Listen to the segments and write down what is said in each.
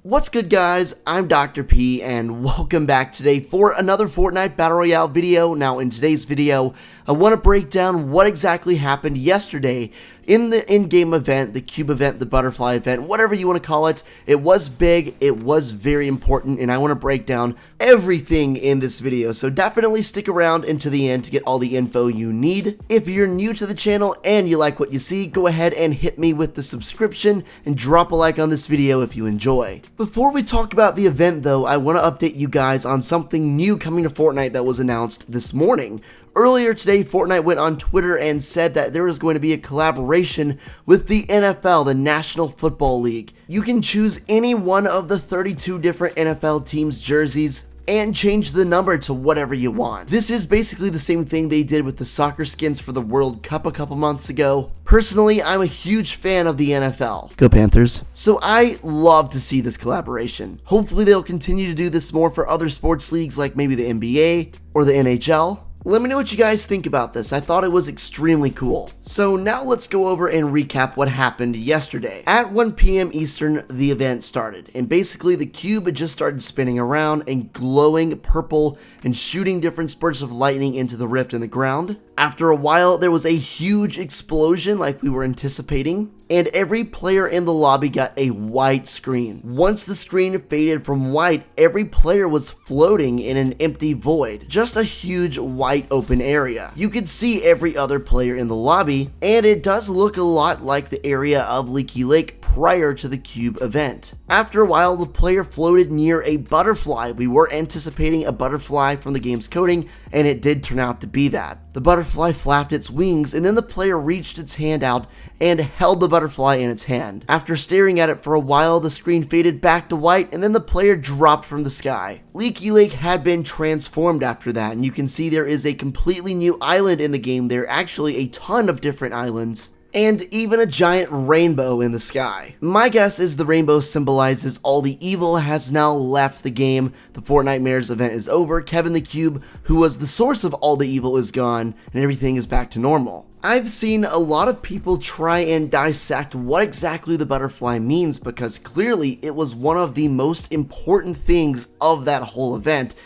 What's good, guys? I'm Dr. P and welcome back today for another Fortnite Battle Royale video. Now in today's video, I want to break down what exactly happened yesterday in the in-game event, the cube event, the butterfly event, whatever you want to call it. It was big, it was very important, and I want to break down everything in this video. So definitely stick around into the end to get all the info you need. If you're new to the channel and you like what you see, go ahead and hit me with the subscription and drop a like on this video if you enjoy. Before we talk about the event though, I want to update you guys on something new coming to Fortnite that was announced this morning. Earlier today, Fortnite went on Twitter and said that there is going to be a collaboration with the NFL, the National Football League. You can choose any one of the 32 different NFL teams' jerseys and change the number to whatever you want. This is basically the same thing they did with the soccer skins for the World Cup a couple months ago. Personally, I'm a huge fan of the NFL. Go Panthers. So I love to see this collaboration. Hopefully they'll continue to do this more for other sports leagues like maybe the NBA or the NHL. Let me know what you guys think about this. I thought it was extremely cool. So now let's go over and recap what happened yesterday. At 1 p.m. Eastern, the event started, and basically the cube had just started spinning around and glowing purple and shooting different spurts of lightning into the rift in the ground. After a while, there was a huge explosion like we were anticipating, and every player in the lobby got a white screen. Once the screen faded from white, every player was floating in an empty void, just a huge white open area. You could see every other player in the lobby, and it does look a lot like the area of Leaky Lake prior to the cube event. After a while, the player floated near a butterfly. We were anticipating a butterfly from the game's coding, and it did turn out to be that. The butterfly flapped its wings, and then the player reached its hand out and held the butterfly in its hand. After staring at it for a while, the screen faded back to white, and then the player dropped from the sky. Leaky Lake had been transformed after that, and you can see there is a completely new island in the game. There are actually a ton of different islands, and even a giant rainbow in the sky. My guess is the rainbow symbolizes all the evil has now left the game. The Fortnitemares event is over. Kevin the Cube, who was the source of all the evil, is gone, and everything is back to normal. I've seen a lot of people try and dissect what exactly the butterfly means, because clearly it was one of the most important things of that whole event.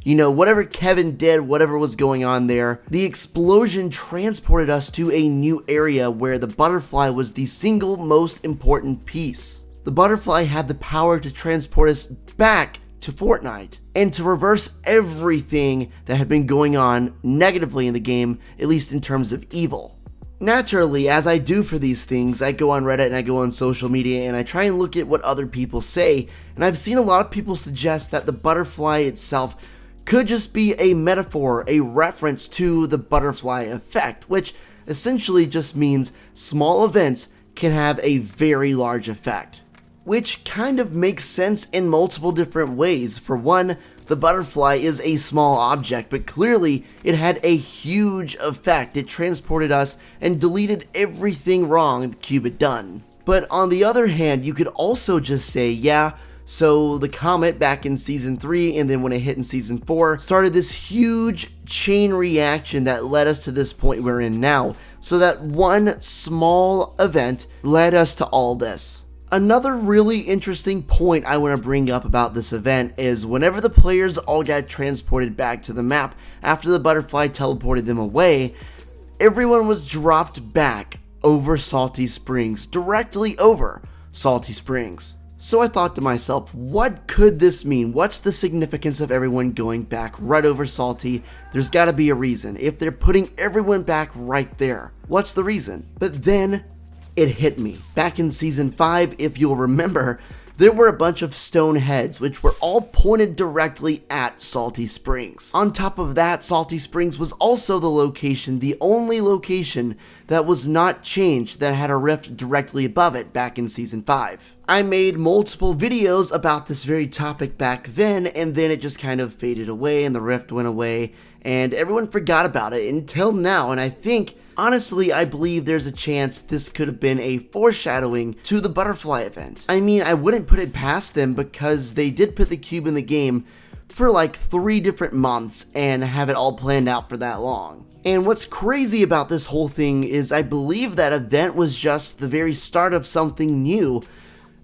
You know, whatever Kevin did, whatever was going on there, the explosion transported us to a new area where the butterfly was the single most important piece. The butterfly had the power to transport us back to Fortnite and to reverse everything that had been going on negatively in the game, at least in terms of evil. Naturally, as I do for these things, I go on Reddit and I go on social media and I try and look at what other people say, and I've seen a lot of people suggest that the butterfly itself could just be a metaphor, a reference to the butterfly effect, which essentially just means small events can have a very large effect. Which kind of makes sense in multiple different ways. For one, the butterfly is a small object, but clearly it had a huge effect. It transported us and deleted everything wrong the cube had done. But on the other hand, you could also just say, yeah, so the comet back in season 3 and then when it hit in season 4 started this huge chain reaction that led us to this point we're in now. So that one small event led us to all this. Another really interesting point I want to bring up about this event is whenever the players all got transported back to the map after the butterfly teleported them away, everyone was dropped back over Salty Springs, directly over Salty Springs. So I thought to myself, what could this mean? What's the significance of everyone going back right over Salty? There's gotta be a reason. If they're putting everyone back right there, what's the reason? But then it hit me. Back in season 5, if you'll remember, there were a bunch of stone heads which were all pointed directly at Salty Springs. On top of that, Salty Springs was also the location, the only location that was not changed that had a rift directly above it back in season 5. I made multiple videos about this very topic back then, and then it just kind of faded away and the rift went away and everyone forgot about it until now, and I think honestly, I believe there's a chance this could have been a foreshadowing to the butterfly event. I mean, I wouldn't put it past them because they did put the cube in the game for like 3 different months and have it all planned out for that long. And what's crazy about this whole thing is I believe that event was just the very start of something new.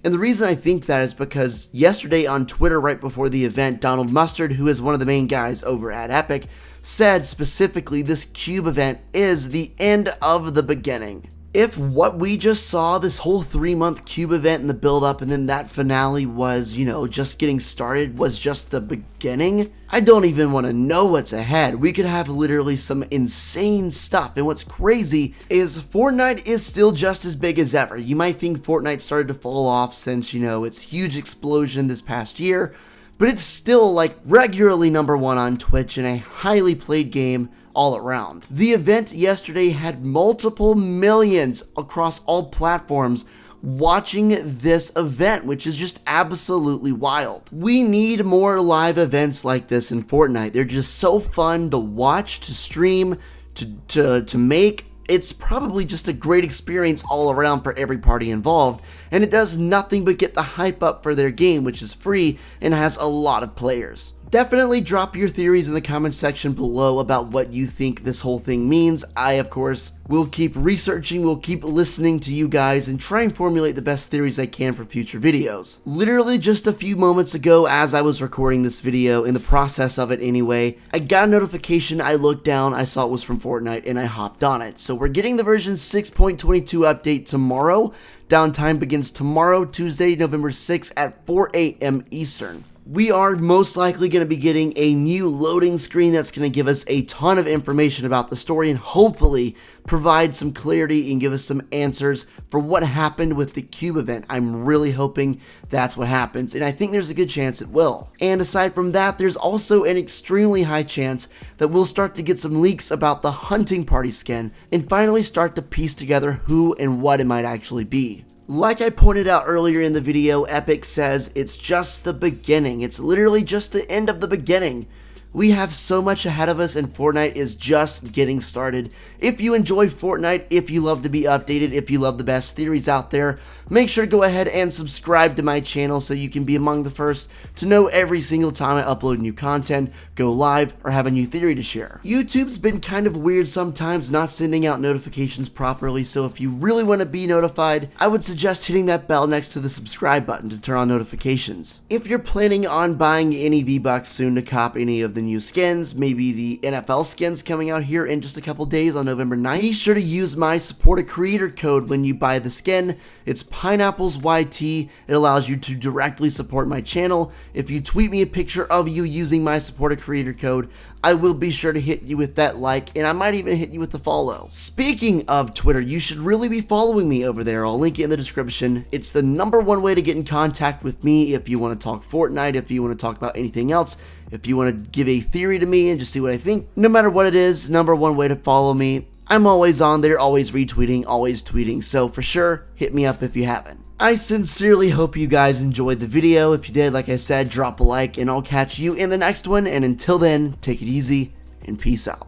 And the reason I think that is because yesterday on Twitter, right before the event, Donald Mustard, who is one of the main guys over at Epic, said specifically this cube event is the end of the beginning. If what we just saw, this whole 3-month cube event and the build up and then that finale was, just getting started, was just the beginning, I don't even want to know what's ahead. We could have literally some insane stuff. And what's crazy is Fortnite is still just as big as ever. You might think Fortnite started to fall off since, its huge explosion this past year, but it's still like regularly #1 on Twitch and a highly played game all around. The event yesterday had multiple millions across all platforms watching this event, which is just absolutely wild. We need more live events like this in Fortnite. They're just so fun to watch, to stream, to make. It's probably just a great experience all around for every party involved, and it does nothing but get the hype up for their game, which is free and has a lot of players. Definitely drop your theories in the comment section below about what you think this whole thing means. I, of course, will keep researching, will keep listening to you guys, and try and formulate the best theories I can for future videos. Literally just a few moments ago, as I was recording this video, in the process of it anyway, I got a notification, I looked down, I saw it was from Fortnite, and I hopped on it. So we're getting the version 6.22 update tomorrow. Downtime begins tomorrow, Tuesday, November 6th at 4 a.m. Eastern. We are most likely going to be getting a new loading screen that's going to give us a ton of information about the story and hopefully provide some clarity and give us some answers for what happened with the cube event. I'm really hoping that's what happens, and I think there's a good chance it will. And aside from that, there's also an extremely high chance that we'll start to get some leaks about the hunting party skin and finally start to piece together who and what it might actually be. Like I pointed out earlier in the video, Epic says it's just the beginning. It's literally just the end of the beginning. We have so much ahead of us and Fortnite is just getting started. If you enjoy Fortnite, if you love to be updated, if you love the best theories out there, make sure to go ahead and subscribe to my channel so you can be among the first to know every single time I upload new content, go live, or have a new theory to share. YouTube's been kind of weird sometimes, not sending out notifications properly, so if you really want to be notified, I would suggest hitting that bell next to the subscribe button to turn on notifications. If you're planning on buying any V-Bucks soon to cop any of the new skins, maybe the NFL skins coming out here in just a couple days on November 9th, be sure to use my support a creator code when you buy the skin. It's Pineapplez YT. It allows you to directly support my channel. If you tweet me a picture of you using my support a creator code, I will be sure to hit you with that like, and I might even hit you with the follow. Speaking of Twitter, you should really be following me over there. I'll link it in the description. It's the #1 way to get in contact with me if you want to talk Fortnite, if you want to talk about anything else, if you want to give a theory to me and just see what I think. No matter what it is, #1 way to follow me. I'm always on there, always retweeting, always tweeting, so for sure, hit me up if you haven't. I sincerely hope you guys enjoyed the video. If you did, like I said, drop a like, and I'll catch you in the next one, and until then, take it easy, and peace out.